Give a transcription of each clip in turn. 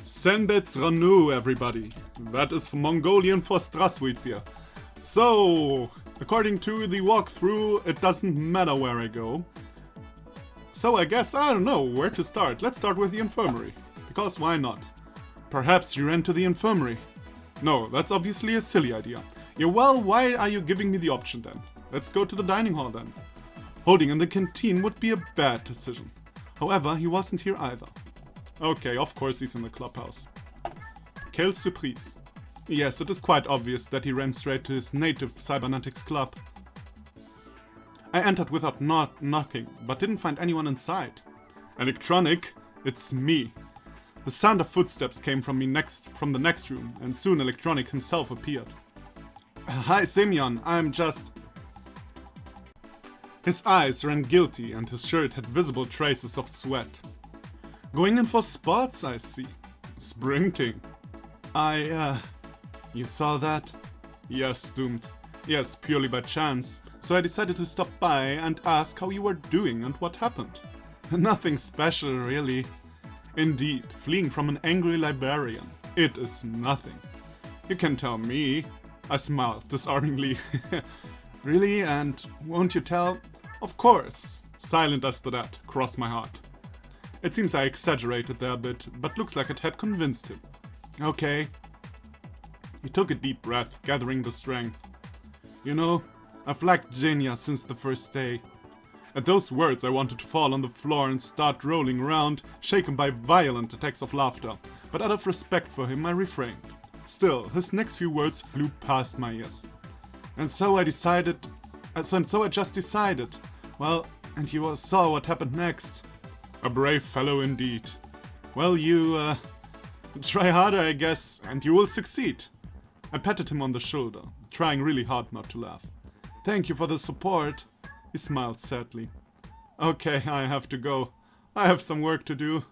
Sendets Ranu, everybody. That is Mongolian for Straswitsia. So, according to the walkthrough, it doesn't matter where I go. So I guess I don't know where to start. Let's start with the infirmary. Because why not? Perhaps you ran to the infirmary. No, that's obviously a silly idea. Yeah, well, why are you giving me the option then? Let's go to the dining hall then. Holding in the canteen would be a bad decision. However, he wasn't here either. Okay, of course he's in the clubhouse. Quelle surprise. Yes, it is quite obvious that he ran straight to his native cybernetics club. I entered without knocking, but didn't find anyone inside. Electronic, it's me. The sound of footsteps came from the next room, and soon Electronic himself appeared. Hi Semyon, I'm just... His eyes ran guilty and his shirt had visible traces of sweat. Going in for sports, I see. Sprinting. You saw that? Yes, doomed. Yes, purely by chance. So I decided to stop by and ask how you were doing and what happened. Nothing special, really. Indeed, fleeing from an angry librarian. It is nothing. You can tell me. I smiled disarmingly. Really? And won't you tell? Of course. Silent as to that, cross my heart. It seems I exaggerated there a bit, but looks like it had convinced him. Okay. He took a deep breath, gathering the strength. You know, I've liked Genia since the first day. At those words I wanted to fall on the floor and start rolling around, shaken by violent attacks of laughter, but out of respect for him I refrained. Still, his next few words flew past my ears. And so I just decided. Well, and you all saw what happened next. A brave fellow indeed. Well, you, try harder, I guess, and you will succeed. I patted him on the shoulder, trying really hard not to laugh. Thank you for the support. He smiled sadly. Okay, I have to go. I have some work to do.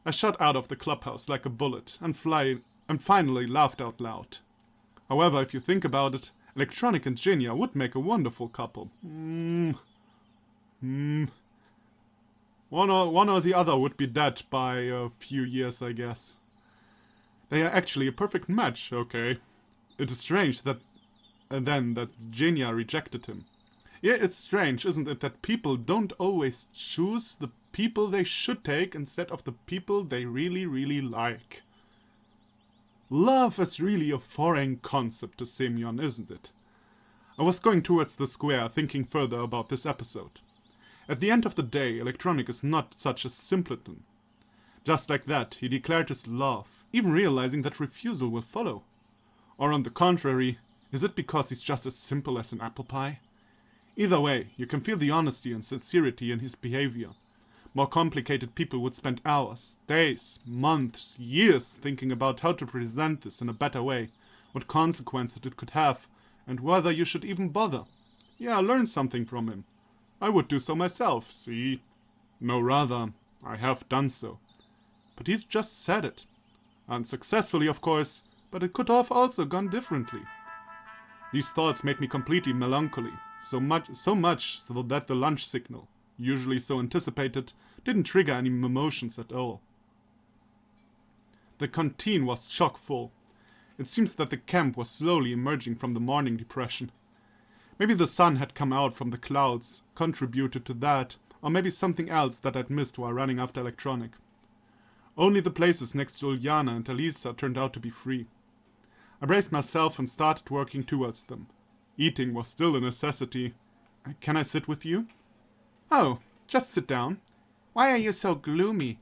I shot out of the clubhouse like a bullet and finally laughed out loud. However, if you think about it, Electronic and Genia would make a wonderful couple. One or the other would be dead by a few years, I guess. They are actually a perfect match, okay. It is strange that Genia rejected him. Yeah, it's strange, isn't it, that people don't always choose the people they should take instead of the people they really, really like. Love is really a foreign concept to Semyon, isn't it? I was going towards the square, thinking further about this episode. At the end of the day, Electronic is not such a simpleton. Just like that, he declared his love, even realizing that refusal will follow. Or on the contrary, is it because he's just as simple as an apple pie? Either way, you can feel the honesty and sincerity in his behavior. More complicated people would spend hours, days, months, years thinking about how to present this in a better way, what consequences it could have, and whether you should even bother. Yeah, learn something from him. I would do so myself, see? No, rather, I have done so. But he's just said it. Unsuccessfully, of course, but it could have also gone differently. These thoughts made me completely melancholy, so much so that the lunch signal, usually so anticipated, didn't trigger any emotions at all. The canteen was chock full. It seems that the camp was slowly emerging from the morning depression. Maybe the sun had come out from the clouds, contributed to that, or maybe something else that I'd missed while running after Electronic. Only the places next to Uljana and Alisa turned out to be free. I braced myself and started working towards them. Eating was still a necessity. Can I sit with you? Oh, just sit down. Why are you so gloomy?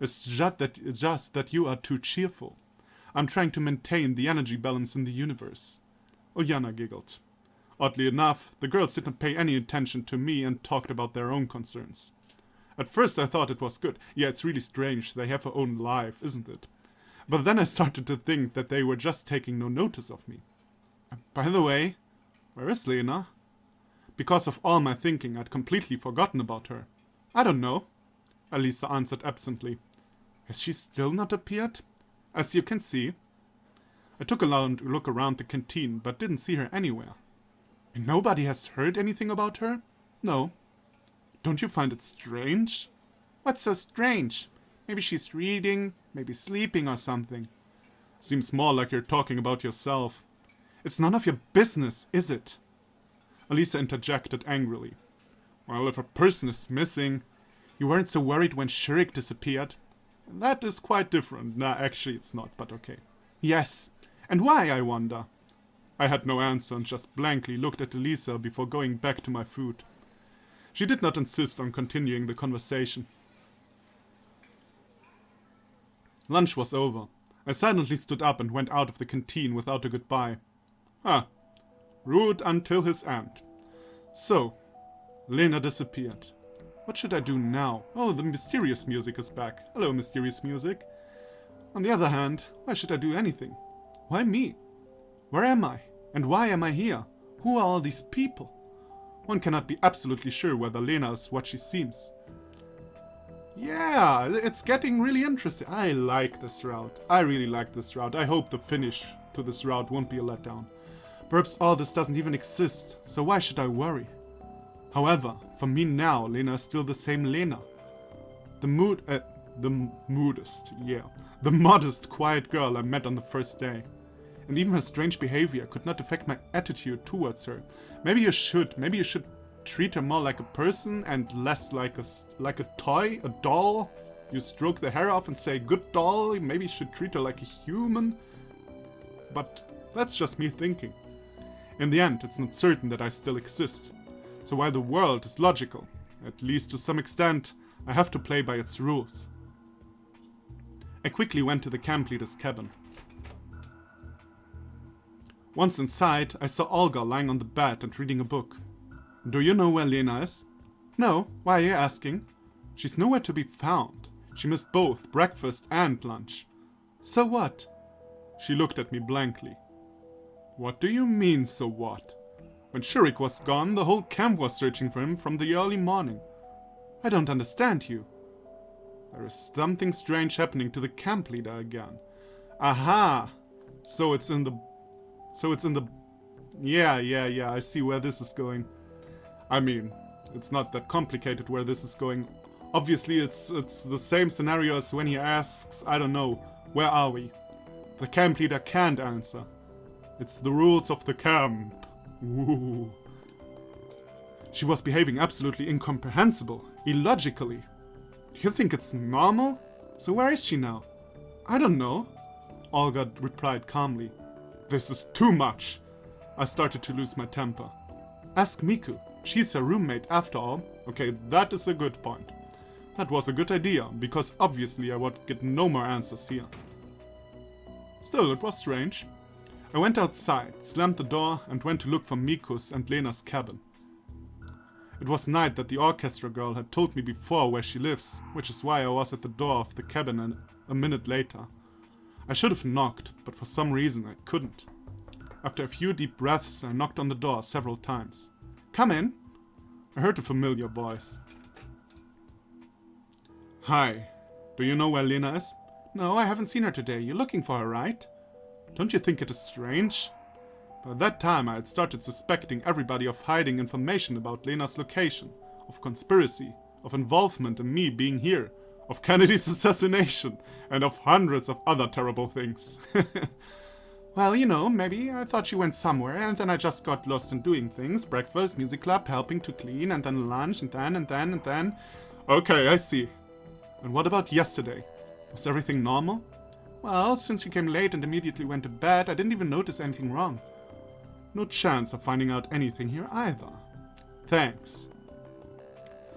It's just that you are too cheerful. I'm trying to maintain the energy balance in the universe. Uljana giggled. Oddly enough, the girls didn't pay any attention to me and talked about their own concerns. At first I thought it was good. Yeah, it's really strange. They have their own life, isn't it? But then I started to think that they were just taking no notice of me. By the way, where is Lena? Because of all my thinking, I'd completely forgotten about her. I don't know, Alisa answered absently. Has she still not appeared? As you can see. I took a look around the canteen, but didn't see her anywhere. And nobody has heard anything about her? No. Don't you find it strange? What's so strange? Maybe she's reading, maybe sleeping or something. Seems more like you're talking about yourself. It's none of your business, is it? Alisa interjected angrily. Well, if a person is missing... You weren't so worried when Shurik disappeared? That is quite different. Nah, actually it's not, but okay. Yes. And why, I wonder? I had no answer and just blankly looked at Alisa before going back to my food. She did not insist on continuing the conversation. Lunch was over. I silently stood up and went out of the canteen without a goodbye. Rude until his end. So, Lena disappeared. What should I do now? Oh, the mysterious music is back. Hello, mysterious music. On the other hand, why should I do anything? Why me? Where am I? And why am I here? Who are all these people? One cannot be absolutely sure whether Lena is what she seems. Yeah, it's getting really interesting. I like this route. I really like this route. I hope the finish to this route won't be a letdown. Perhaps all this doesn't even exist, so why should I worry? However, for me now, Lena is still the same Lena. The modest, quiet girl I met on the first day. And even her strange behavior could not affect my attitude towards her. Maybe you should treat her more like a person and less like a toy, a doll. You stroke the hair off and say, good doll, maybe you should treat her like a human. But that's just me thinking. In the end, it's not certain that I still exist. So while the world is logical, at least to some extent, I have to play by its rules. I quickly went to the camp leader's cabin. Once inside, I saw Olga lying on the bed and reading a book. Do you know where Lena is? No, why are you asking? She's nowhere to be found. She missed both breakfast and lunch. So what? She looked at me blankly. What do you mean, so what? When Shurik was gone, the whole camp was searching for him from the early morning. I don't understand you. There is something strange happening to the camp leader again. Aha! So it's in the... Yeah, I see where this is going. I mean, it's not that complicated where this is going. Obviously, it's the same scenario as when he asks, I don't know, where are we? The camp leader can't answer. It's the rules of the camp. Ooh. She was behaving absolutely incomprehensible, illogically. Do you think it's normal? So where is she now? I don't know, Olga replied calmly. This is too much. I started to lose my temper. Ask Miku. She's her roommate after all. Okay, that is a good point. That was a good idea, because obviously I would get no more answers here. Still, it was strange. I went outside, slammed the door, and went to look for Miku's and Lena's cabin. It was night that the orchestra girl had told me before where she lives, which is why I was at the door of the cabin a minute later. I should have knocked, but for some reason I couldn't. After a few deep breaths, I knocked on the door several times. Come in. I heard a familiar voice. Hi. Do you know where Lena is? No, I haven't seen her today. You're looking for her, right? Don't you think it is strange? By that time I had started suspecting everybody of hiding information about Lena's location, of conspiracy, of involvement in me being here, of Kennedy's assassination, and of hundreds of other terrible things. Well, you know, maybe I thought she went somewhere, and then I just got lost in doing things. Breakfast, music club, helping to clean, and then lunch, and then... Okay, I see. And what about yesterday? Was everything normal? Well, since you came late and immediately went to bed, I didn't even notice anything wrong. No chance of finding out anything here either. Thanks.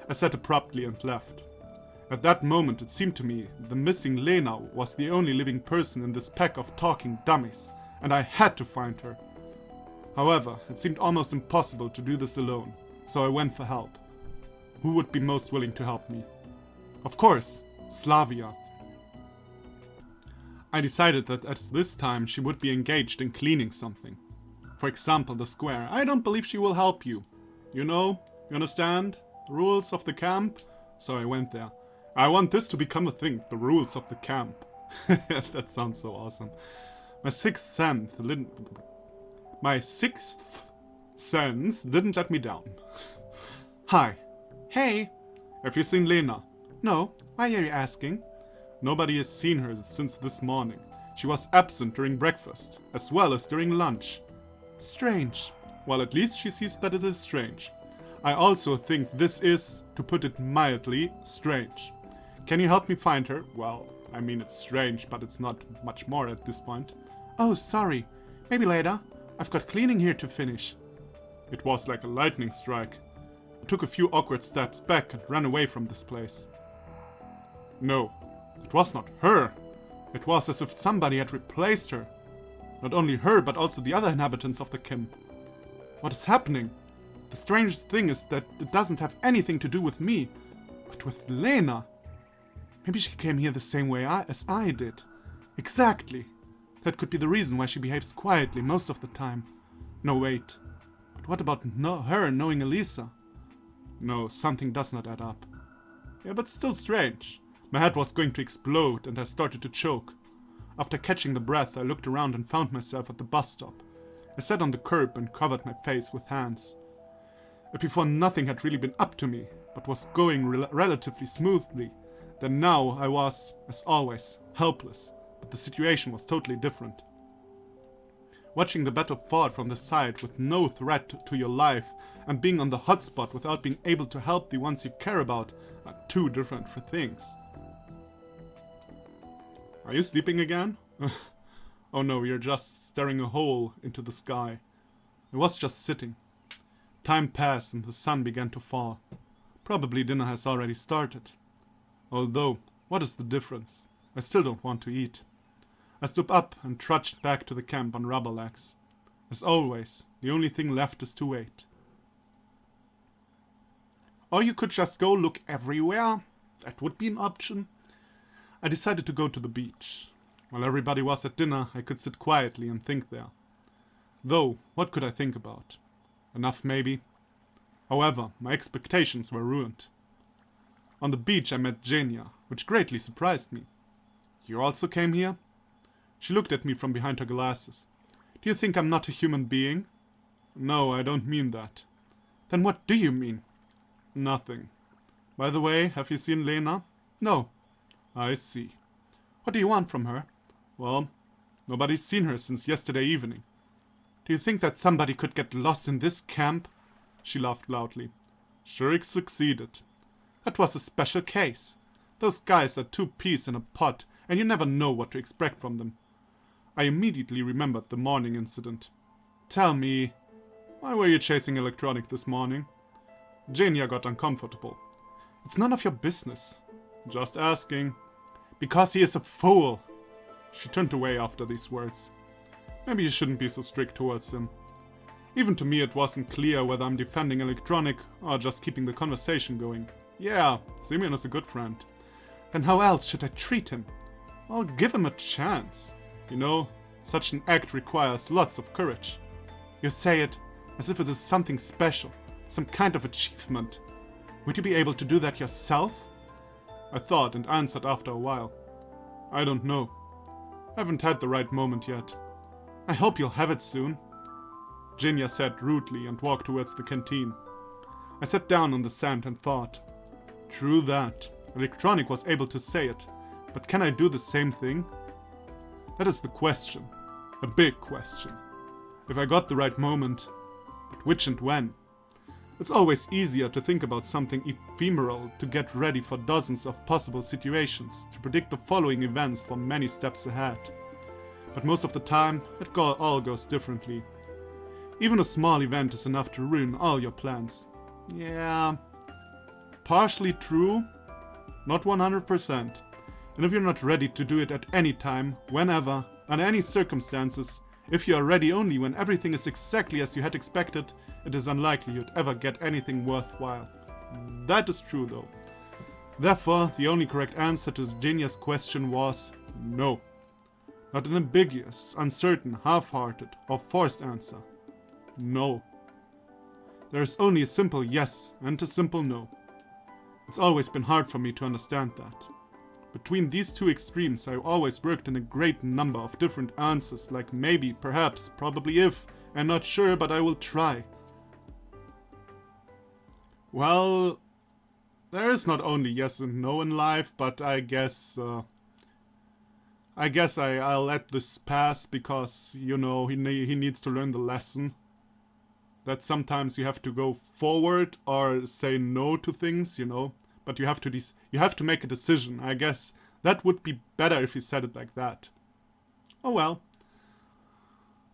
I said abruptly and left. At that moment it seemed to me the missing Lena was the only living person in this pack of talking dummies, and I had to find her. However, it seemed almost impossible to do this alone, so I went for help. Who would be most willing to help me? Of course, Slavia. I decided that at this time she would be engaged in cleaning something. For example, the square. I don't believe she will help you. You know, you understand? The rules of the camp? So I went there. I want this to become a thing, the rules of the camp. That sounds so awesome. My sixth sense didn't let me down. Hi. Hey. Have you seen Lena? No. Why are you asking? Nobody has seen her since this morning. She was absent during breakfast, as well as during lunch. Strange. Well, at least she sees that it is strange. I also think this is, to put it mildly, strange. Can you help me find her? Well, I mean, it's strange, but it's not much more at this point. Oh, sorry. Maybe later. I've got cleaning here to finish. It was like a lightning strike. I took a few awkward steps back and ran away from this place. No, it was not her. It was as if somebody had replaced her. Not only her, but also the other inhabitants of the Kim. What is happening? The strangest thing is that it doesn't have anything to do with me, but with Lena. Maybe she came here the same way as I did. Exactly. That could be the reason why she behaves quietly most of the time. No, wait. But what about her knowing Alisa? No, something does not add up. Yeah, but still strange. My head was going to explode and I started to choke. After catching the breath, I looked around and found myself at the bus stop. I sat on the curb and covered my face with hands. If before nothing had really been up to me, but was going relatively smoothly, then now I was, as always, helpless, but the situation was totally different. Watching the battle fought from the side with no threat to your life and being on the hotspot without being able to help the ones you care about are two different things. Are you sleeping again? Oh no, you're just staring a hole into the sky. I was just sitting. Time passed and the sun began to fall. Probably dinner has already started. Although, what is the difference? I still don't want to eat. I stood up and trudged back to the camp on rubber legs. As always, the only thing left is to wait. Or you could just go look everywhere. That would be an option. I decided to go to the beach. While everybody was at dinner, I could sit quietly and think there. Though, what could I think about? Enough, maybe. However, my expectations were ruined. On the beach I met Jenia, which greatly surprised me. You also came here? She looked at me from behind her glasses. Do you think I'm not a human being? No, I don't mean that. Then what do you mean? Nothing. By the way, have you seen Lena? No. I see. What do you want from her? Well, nobody's seen her since yesterday evening. Do you think that somebody could get lost in this camp? She laughed loudly. Sure succeeded. That was a special case. Those guys are two peas in a pod, and you never know what to expect from them. I immediately remembered the morning incident. Tell me, why were you chasing electronic this morning? Jania got uncomfortable. It's none of your business. Just asking. Because he is a fool. She turned away after these words. Maybe you shouldn't be so strict towards him. Even to me it wasn't clear whether I'm defending electronic or just keeping the conversation going. Yeah, Simeon is a good friend. Then how else should I treat him? I'll give him a chance. You know, such an act requires lots of courage. You say it as if it is something special, some kind of achievement. Would you be able to do that yourself? I thought and answered after a while. I don't know. I haven't had the right moment yet. I hope you'll have it soon. Jenia said rudely and walked towards the canteen. I sat down on the sand and thought. True that. Electronic was able to say it, but can I do the same thing? That is the question. A big question. If I got the right moment, but which and when? It's always easier to think about something ephemeral to get ready for dozens of possible situations, to predict the following events for many steps ahead. But most of the time, it all goes differently. Even a small event is enough to ruin all your plans. Yeah, partially true, not 100%. And if you're not ready to do it at any time, whenever, under any circumstances, if you are ready only when everything is exactly as you had expected, it is unlikely you'd ever get anything worthwhile. That is true though. Therefore, the only correct answer to Jenia's question was no. Not an ambiguous, uncertain, half-hearted, or forced answer. No. There is only a simple yes and a simple no. It's always been hard for me to understand that. Between these two extremes, I always worked in a great number of different answers, like maybe, perhaps, probably if, I'm not sure, but I will try. Well, there is not only yes and no in life, but I guess I guess I'll let this pass because, you know, he needs to learn the lesson. That sometimes you have to go forward or say no to things, you know. But you have to make a decision. I guess that would be better if he said it like that. Oh well.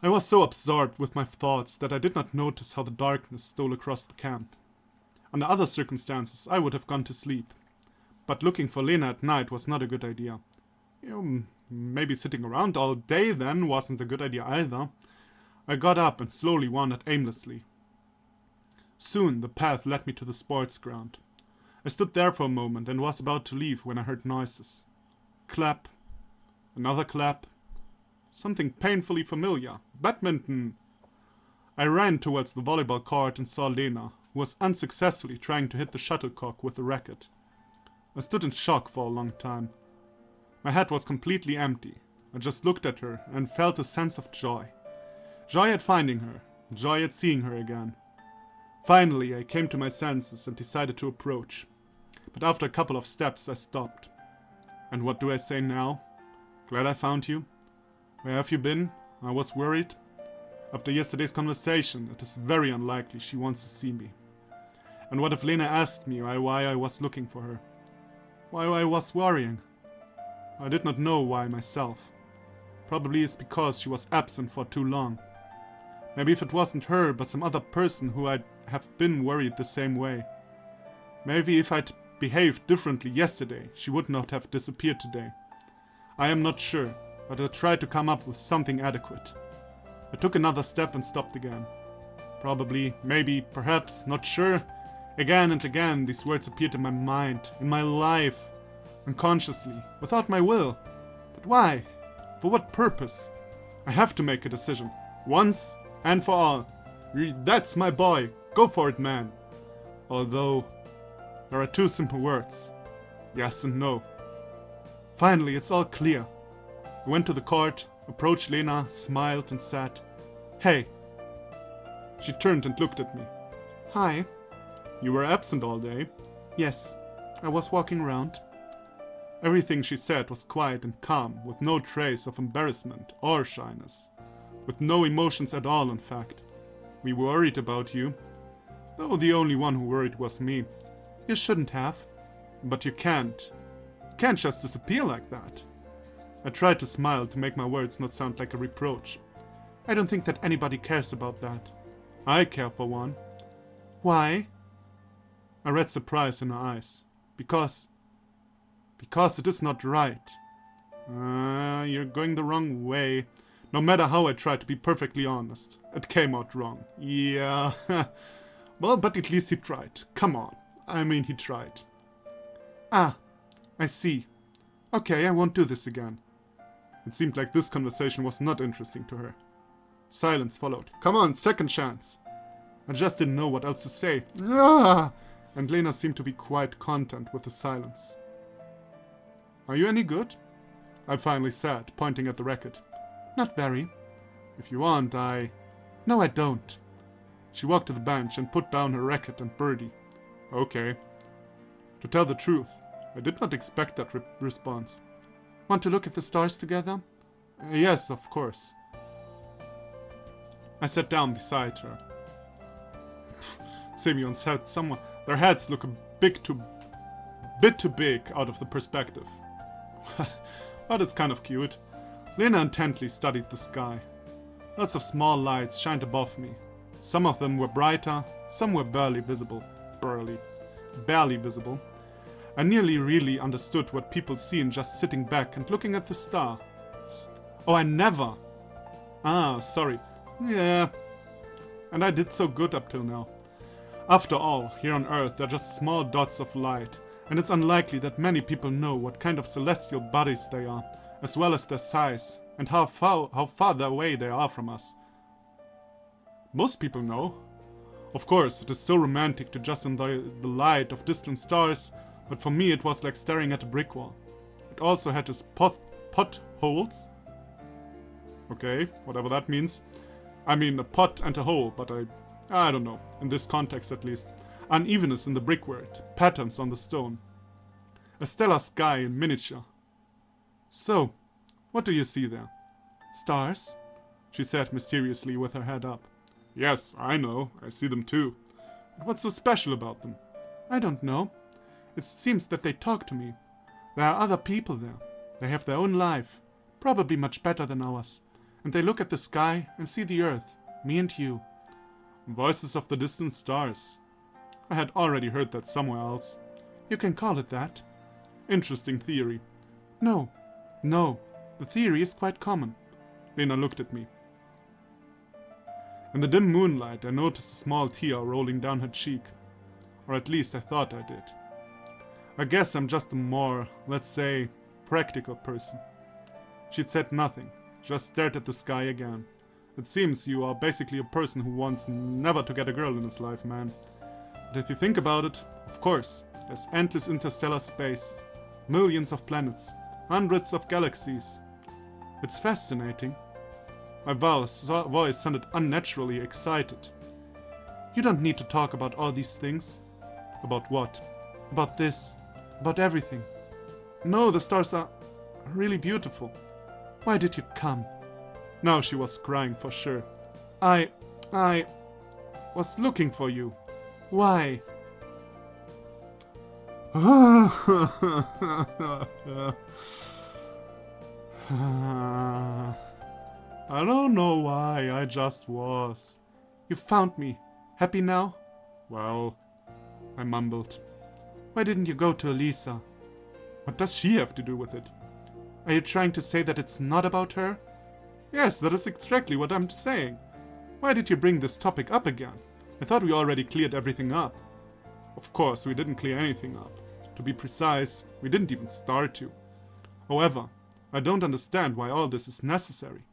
I was so absorbed with my thoughts that I did not notice how the darkness stole across the camp. Under other circumstances, I would have gone to sleep. But looking for Lena at night was not a good idea. You know, maybe sitting around all day then wasn't a good idea either. I got up and slowly wandered aimlessly. Soon the path led me to the sports ground. I stood there for a moment and was about to leave when I heard noises. Clap. Another clap. Something painfully familiar. Badminton! I ran towards the volleyball court and saw Lena, who was unsuccessfully trying to hit the shuttlecock with the racket. I stood in shock for a long time. My head was completely empty. I just looked at her and felt a sense of joy. Joy at finding her. Joy at seeing her again. Finally, I came to my senses and decided to approach. But after a couple of steps, I stopped. And what do I say now? Glad I found you. Where have you been? I was worried. After yesterday's conversation, it is very unlikely she wants to see me. And what if Lena asked me why I was looking for her? Why I was worrying? I did not know why myself. Probably it's because she was absent for too long. Maybe if it wasn't her, but some other person who I'd have been worried the same way. Maybe if I'd behaved differently yesterday, she would not have disappeared today. I am not sure, but I tried to come up with something adequate. I took another step and stopped again. Probably, maybe, perhaps, not sure. Again and again these words appeared in my mind, in my life, unconsciously, without my will. But why? For what purpose? I have to make a decision, once and for all. That's my boy. Go for it, man. Although, there are two simple words. Yes and no. Finally, it's all clear. I went to the court, approached Lena, smiled and said, "Hey." She turned and looked at me. "Hi." "You were absent all day." "Yes, I was walking around." Everything she said was quiet and calm, with no trace of embarrassment or shyness. With no emotions at all, in fact. "We worried about you." Though the only one who worried was me. "You shouldn't have." "But you can't. You can't just disappear like that." I tried to smile to make my words not sound like a reproach. "I don't think that anybody cares about that." "I care for one." "Why?" I read surprise in her eyes. Because it is not right." You're going the wrong way. No matter how I tried to be perfectly honest, it came out wrong. Yeah. Well, but at least he tried. Come on. I mean, he tried. "Ah, I see. Okay, I won't do this again." It seemed like this conversation was not interesting to her. Silence followed. "Come on, second chance." I just didn't know what else to say. Ah! And Lena seemed to be quite content with the silence. "Are you any good?" I finally said, pointing at the racket. "Not very." "If you aren't, No, I don't." She walked to the bench and put down her racket and birdie. "Okay." To tell the truth, I did not expect that response. "Want to look at the stars together?" Yes, of course." I sat down beside her. Simeon's head their heads look a bit too big out of the perspective. But it's kind of cute. Lena intently studied the sky. Lots of small lights shined above me. Some of them were brighter, some were barely visible. Barely visible. I nearly really understood what people see in just sitting back and looking at the stars. Oh, I never. Ah, sorry. Yeah. And I did so good up till now. After all, here on Earth they're just small dots of light, and it's unlikely that many people know what kind of celestial bodies they are, as well as their size, and how far away they are from us. Most people know. Of course, it is so romantic to just enjoy the light of distant stars, but for me it was like staring at a brick wall. It also had its potholes. Okay, whatever that means. I mean a pot and a hole, but I don't know, in this context at least. Unevenness in the brickwork, patterns on the stone. A stellar sky in miniature. So, What do you see there? Stars, she said mysteriously with her head up. Yes, I know. I see them too. But what's so special about them? I don't know. It seems that they talk to me. There are other people there. They have their own life, probably much better than ours. And they look at the sky and see the earth, me and you. Voices of the distant stars. I had already heard that somewhere else. You can call it that. Interesting theory. No, the theory is quite common. Lena looked at me. In the dim moonlight, I noticed a small tear rolling down her cheek. Or at least I thought I did. I guess I'm just a more, let's say, practical person. She'd said nothing, just stared at the sky again. It seems you are basically a person who wants never to get a girl in his life, man. But if you think about it, of course, there's endless interstellar space, millions of planets, hundreds of galaxies. It's fascinating. My voice sounded unnaturally excited. You don't need to talk about all these things. About what? About this. About everything. No, the stars are really beautiful. Why did you come? Now she was crying for sure. I was looking for you. Why? I don't know why, I just was. You found me. Happy now? Well, I mumbled. Why didn't you go to Alisa? What does she have to do with it? Are you trying to say that it's not about her? Yes, that is exactly what I'm saying. Why did you bring this topic up again? I thought we already cleared everything up. Of course, we didn't clear anything up. To be precise, we didn't even start to. However, I don't understand why all this is necessary.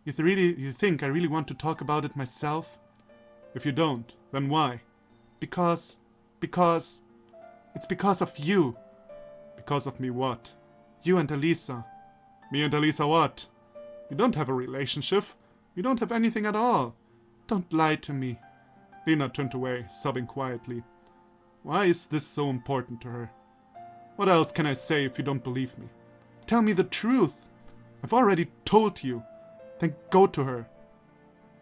You think I really want to talk about it myself? If you don't, then why? Because... It's because of you. Because of me what? You and Alisa. Me and Alisa what? We don't have a relationship. We don't have anything at all. Don't lie to me. Lena turned away, sobbing quietly. Why is this so important to her? What else can I say if you don't believe me? Tell me the truth. I've already told you. Then go to her.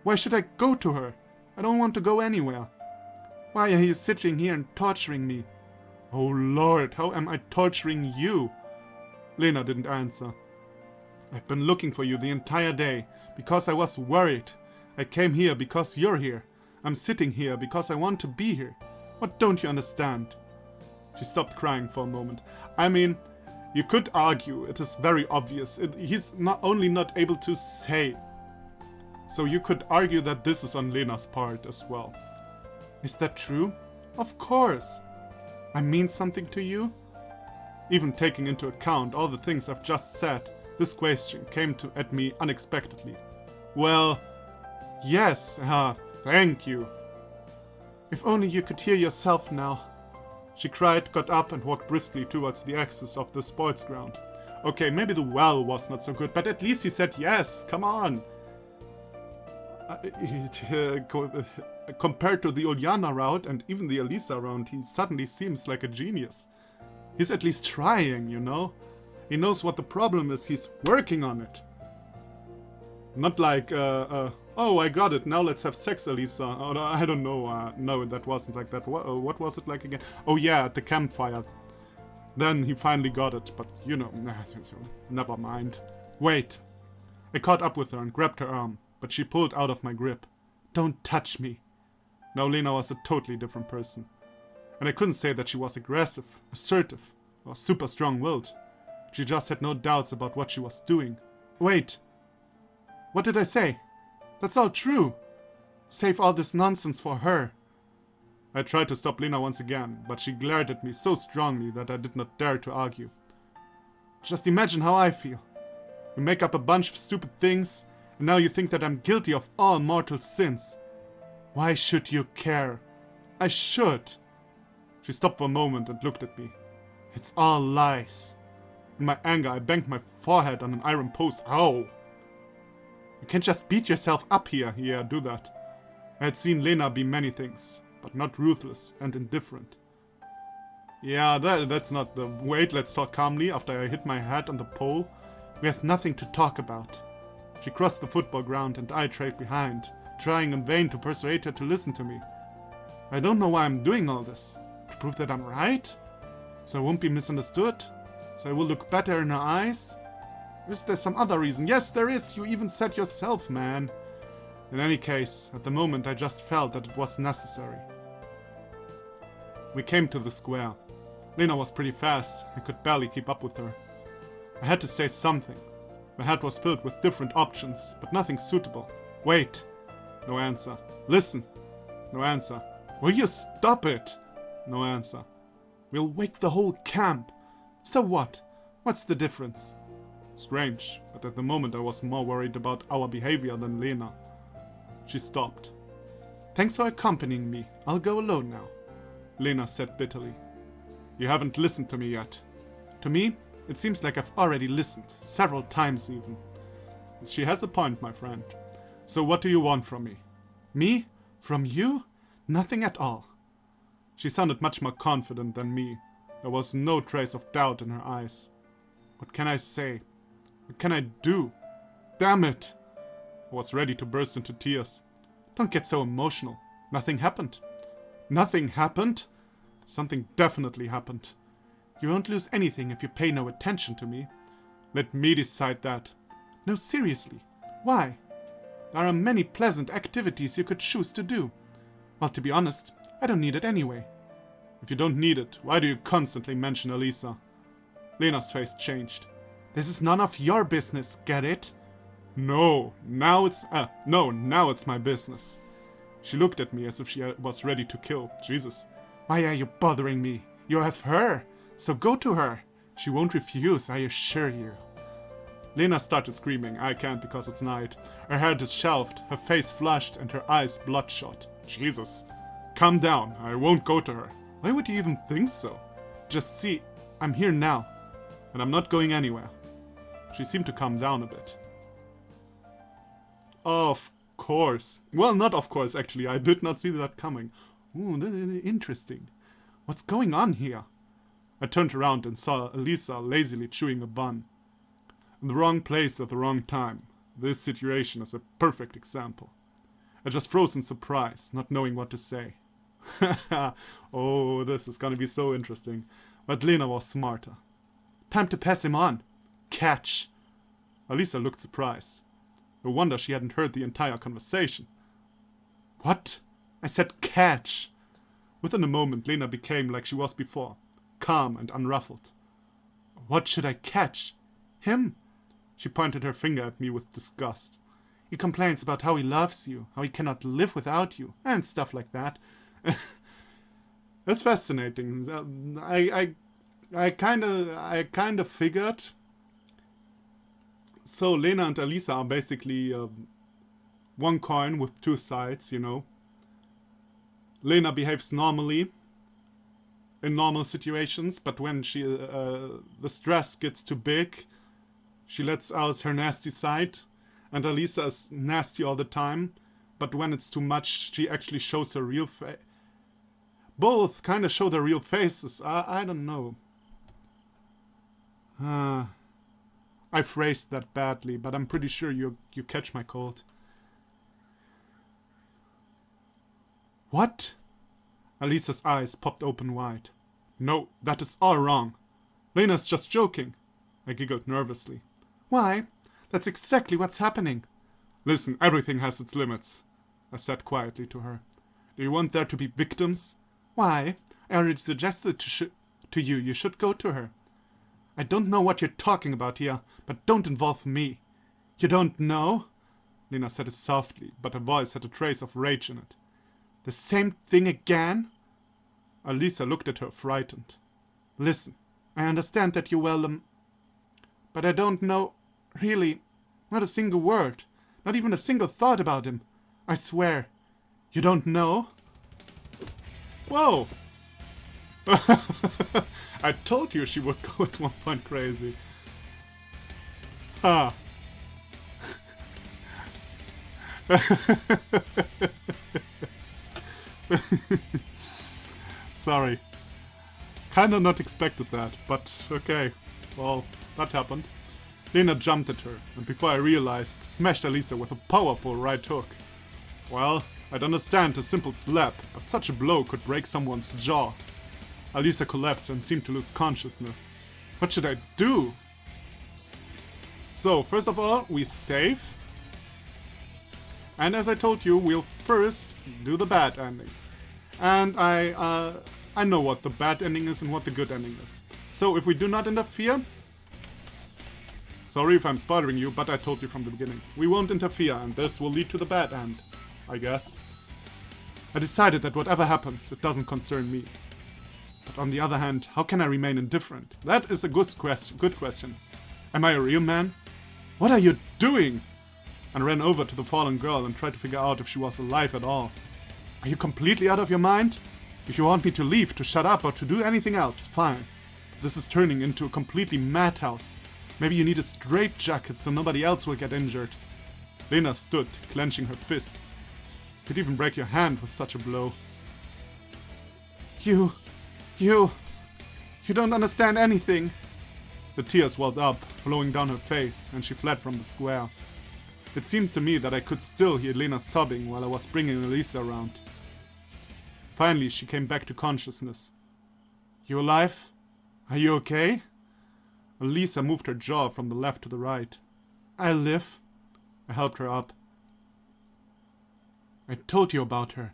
Why should I go to her? I don't want to go anywhere. Why are you sitting here and torturing me? Oh Lord, how am I torturing you? Lena didn't answer. I've been looking for you the entire day, because I was worried. I came here because you're here. I'm sitting here because I want to be here. What don't you understand? She stopped crying for a moment. I mean, you could argue it is very obvious. He's not only not able to say. So you could argue that this is on Lena's part as well. Is that true? Of course. I mean something to you? Even taking into account all the things I've just said, this question came at me unexpectedly. Well, yes, thank you. If only you could hear yourself now. She cried, got up and walked briskly towards the axis of the sports ground. Okay, maybe the well was not so good, but at least he said yes, come on. Compared to the Ulyana route and even the Alisa route, he suddenly seems like a genius. He's at least trying, you know? He knows what the problem is, he's working on it. Not like, oh, I got it, now let's have sex, Alisa. Or, I don't know, no, that wasn't like that. What was it like again? Oh yeah, at the campfire. Then he finally got it, but you know, never mind. Wait. I caught up with her and grabbed her arm, but she pulled out of my grip. Don't touch me. Now Lena was a totally different person. And I couldn't say that she was aggressive, assertive, or super strong-willed. She just had no doubts about what she was doing. Wait. What did I say? That's all true. Save all this nonsense for her. I tried to stop Lena once again, but she glared at me so strongly that I did not dare to argue. Just imagine how I feel. You make up a bunch of stupid things, and now you think that I'm guilty of all mortal sins. Why should you care? I should. She stopped for a moment and looked at me. It's all lies. In my anger, I banged my forehead on an iron post. Ow! You can't just beat yourself up here. Yeah, do that. I had seen Lena be many things, but not ruthless and indifferent. Yeah, that's not the... Wait, let's talk calmly after I hit my head on the pole. We have nothing to talk about. She crossed the football ground and I trailed behind, trying in vain to persuade her to listen to me. I don't know why I'm doing all this. To prove that I'm right? So I won't be misunderstood? So I will look better in her eyes? Or is there some other reason? Yes, there is. You even said yourself, man. In any case, at the moment I just felt that it was necessary. We came to the square. Lena was pretty fast. I could barely keep up with her. I had to say something. My head was filled with different options, but nothing suitable. Wait. No answer. Listen. No answer. Will you stop it? No answer. We'll wake the whole camp. So what? What's the difference? Strange, but at the moment I was more worried about our behavior than Lena. She stopped. Thanks for accompanying me. I'll go alone now. Lena said bitterly. You haven't listened to me yet. To me, it seems like I've already listened, several times even. She has a point, my friend. So what do you want from me? Me? From you? Nothing at all. She sounded much more confident than me. There was no trace of doubt in her eyes. What can I say? What can I do? Damn it! I was ready to burst into tears. Don't get so emotional. Nothing happened. Nothing happened? Something definitely happened. You won't lose anything if you pay no attention to me. Let me decide that. No, seriously. Why? There are many pleasant activities you could choose to do. Well, to be honest, I don't need it anyway. If you don't need it, why do you constantly mention Alisa? Lena's face changed. This is none of your business, get it? No, now it's my business. She looked at me as if she was ready to kill. Jesus. Why are you bothering me? You have her, so go to her. She won't refuse, I assure you. Lena started screaming. I can't because it's night. Her hair disheveled, her face flushed, and her eyes bloodshot. Jesus. Calm down, I won't go to her. Why would you even think so? Just see, I'm here now, and I'm not going anywhere. She seemed to calm down a bit. Of course. Well, not of course, actually. I did not see that coming. Ooh, interesting. What's going on here? I turned around and saw Alisa lazily chewing a bun. In the wrong place at the wrong time. This situation is a perfect example. I just froze in surprise, not knowing what to say. Oh, this is gonna be so interesting. But Lena was smarter. Time to pass him on. Catch. Alisa looked surprised. No wonder she hadn't heard the entire conversation. What? I said catch. Within a moment, Lena became like she was before, calm and unruffled. What should I catch? Him? She pointed her finger at me with disgust. He complains about how he loves you, how he cannot live without you, and stuff like that. That's fascinating. I kind of figured. So Lena and Alisa are basically one coin with two sides, you know. Lena behaves normally in normal situations, but when the stress gets too big, she lets out her nasty side. And Alisa is nasty all the time, but when it's too much, she actually shows her real face. Both kind of show their real faces. I don't know. I phrased that badly, but I'm pretty sure you catch my cold. What? Alisa's eyes popped open wide. No, that is all wrong. Lena's just joking. I giggled nervously. Why? That's exactly what's happening. Listen, everything has its limits, I said quietly to her. Do you want there to be victims? Why? I already suggested to you you should go to her. I don't know what you're talking about here, but don't involve me. You don't know? Lena said it softly, but her voice had a trace of rage in it. The same thing again? Alisa looked at her, frightened. Listen, I understand that you but I don't know, really, not a single word, not even a single thought about him. I swear. You don't know? Whoa! I told you she would go at one point crazy. Ha! Sorry. Kinda not expected that, but okay. Well, that happened. Lena jumped at her, and before I realized, smashed Alisa with a powerful right hook. Well, I'd understand a simple slap, but such a blow could break someone's jaw. Alisa collapsed and seemed to lose consciousness. What should I do? So, first of all, we save. And as I told you, we'll first do the bad ending. And I know what the bad ending is and what the good ending is. So if we do not interfere... Sorry if I'm spoiling you, but I told you from the beginning. We won't interfere, and this will lead to the bad end, I guess. I decided that whatever happens, it doesn't concern me. But on the other hand, how can I remain indifferent? That is a good question. Am I a real man? What are you doing? And ran over to the fallen girl and tried to figure out if she was alive at all. Are you completely out of your mind? If you want me to leave, to shut up, or to do anything else, fine. But this is turning into a completely madhouse. Maybe you need a straitjacket so nobody else will get injured. Lena stood, clenching her fists. Could even break your hand with such a blow. You don't understand anything. The tears welled up, flowing down her face, and she fled from the square. It seemed to me that I could still hear Lena sobbing while I was bringing Alisa around. Finally, she came back to consciousness. You alive? Are you okay? Alisa moved her jaw from the left to the right. I live. I helped her up. I told you about her.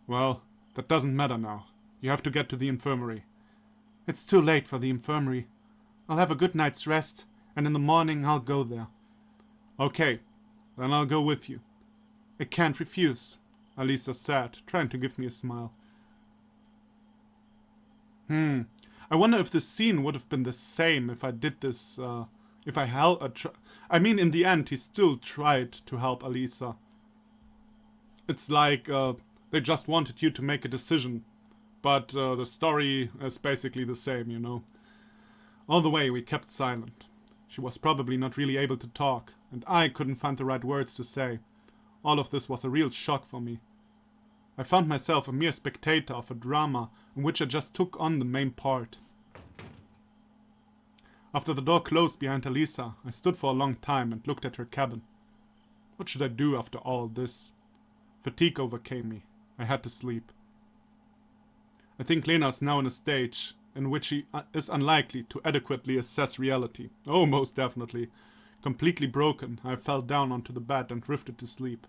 Well, that doesn't matter now. You have to get to the infirmary. It's too late for the infirmary. I'll have a good night's rest, and in the morning I'll go there. Okay, then I'll go with you. I can't refuse, Alisa said, trying to give me a smile. I wonder if the scene would have been the same if I did this, if I helped... I mean, in the end, he still tried to help Alisa. It's like, they just wanted you to make a decision. But the story is basically the same, you know. All the way we kept silent. She was probably not really able to talk, and I couldn't find the right words to say. All of this was a real shock for me. I found myself a mere spectator of a drama in which I just took on the main part. After the door closed behind Alisa, I stood for a long time and looked at her cabin. What should I do after all this? Fatigue overcame me. I had to sleep. I think Lena is now in a stage in which she is unlikely to adequately assess reality. Oh, most definitely. Completely broken, I fell down onto the bed and drifted to sleep.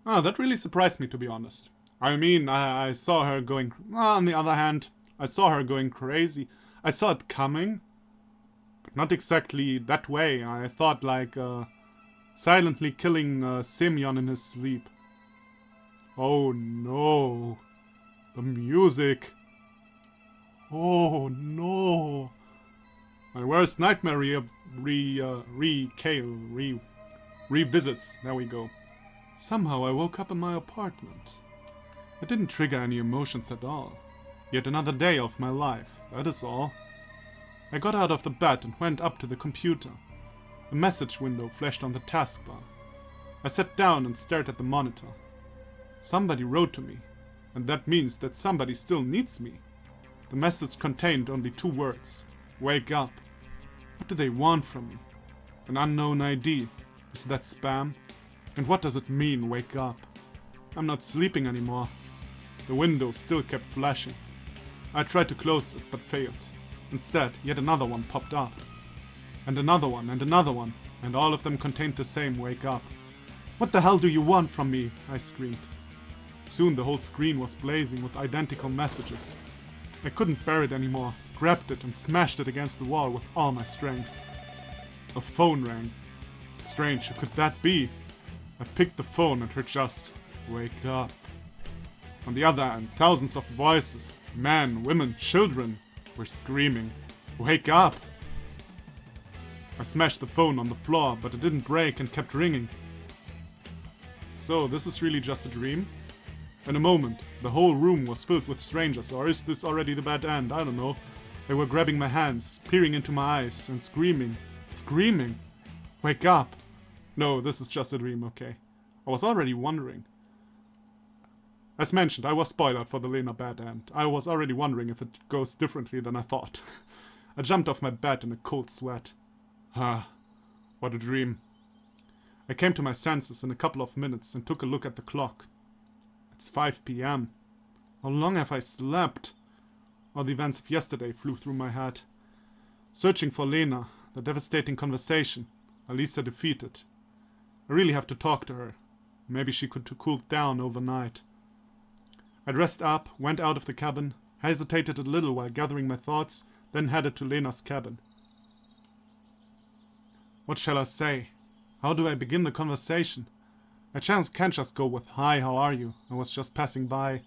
That really surprised me, to be honest. I mean, I saw her going... on the other hand, I saw her going crazy. I saw it coming, but not exactly that way. I thought, like, silently killing Semyon in his sleep. Oh no. The music. Oh no. My worst nightmare revisits. There we go. Somehow I woke up in my apartment. It didn't trigger any emotions at all. Yet another day of my life, that is all. I got out of the bed and went up to the computer. A message window flashed on the taskbar. I sat down and stared at the monitor. Somebody wrote to me, and that means that somebody still needs me. The message contained only 2 words. Wake up. What do they want from me? An unknown ID. Is that spam? And what does it mean, wake up? I'm not sleeping anymore. The window still kept flashing. I tried to close it, but failed. Instead, yet another one popped up. And another one, and another one, and all of them contained the same wake up. What the hell do you want from me? I screamed. Soon the whole screen was blazing with identical messages. I couldn't bear it anymore, grabbed it and smashed it against the wall with all my strength. A phone rang. Strange, who could that be? I picked the phone and heard just, wake up. On the other end, thousands of voices, men, women, children, were screaming, wake up! I smashed the phone on the floor, but it didn't break and kept ringing. So, this is really just a dream? In a moment, the whole room was filled with strangers, or is this already the bad end? I don't know. They were grabbing my hands, peering into my eyes, and screaming. Screaming! Wake up! No, this is just a dream, okay. I was already wondering. As mentioned, I was spoiled for the Lena bad end. I was already wondering if it goes differently than I thought. I jumped off my bed in a cold sweat. Ah, what a dream. I came to my senses in a couple of minutes and took a look at the clock. It's 5 p.m. How long have I slept? All the events of yesterday flew through my head. Searching for Lena, the devastating conversation, Alisa defeated. I really have to talk to her. Maybe she could cool down overnight. I dressed up, went out of the cabin, hesitated a little while gathering my thoughts, then headed to Lena's cabin. What shall I say? How do I begin the conversation? My chance can't just go with, "Hi, how are you? I was just passing by."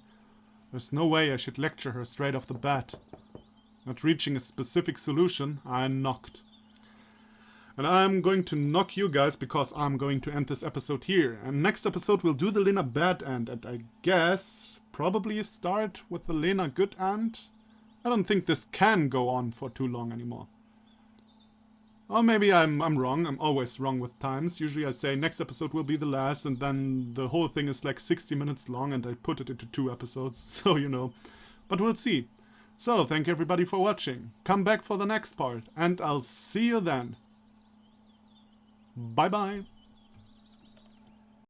There's no way I should lecture her straight off the bat. Not reaching a specific solution, I knocked. And I'm going to knock you guys because I'm going to end this episode here. And next episode we'll do the Lena bad end, and I guess probably start with the Lena good end. I don't think this can go on for too long anymore. Or maybe I'm wrong. I'm always wrong with times. Usually I say next episode will be the last, and then the whole thing is like 60 minutes long and I put it into 2 episodes. So, you know. But we'll see. So, thank you everybody for watching. Come back for the next part, and I'll see you then. Bye bye.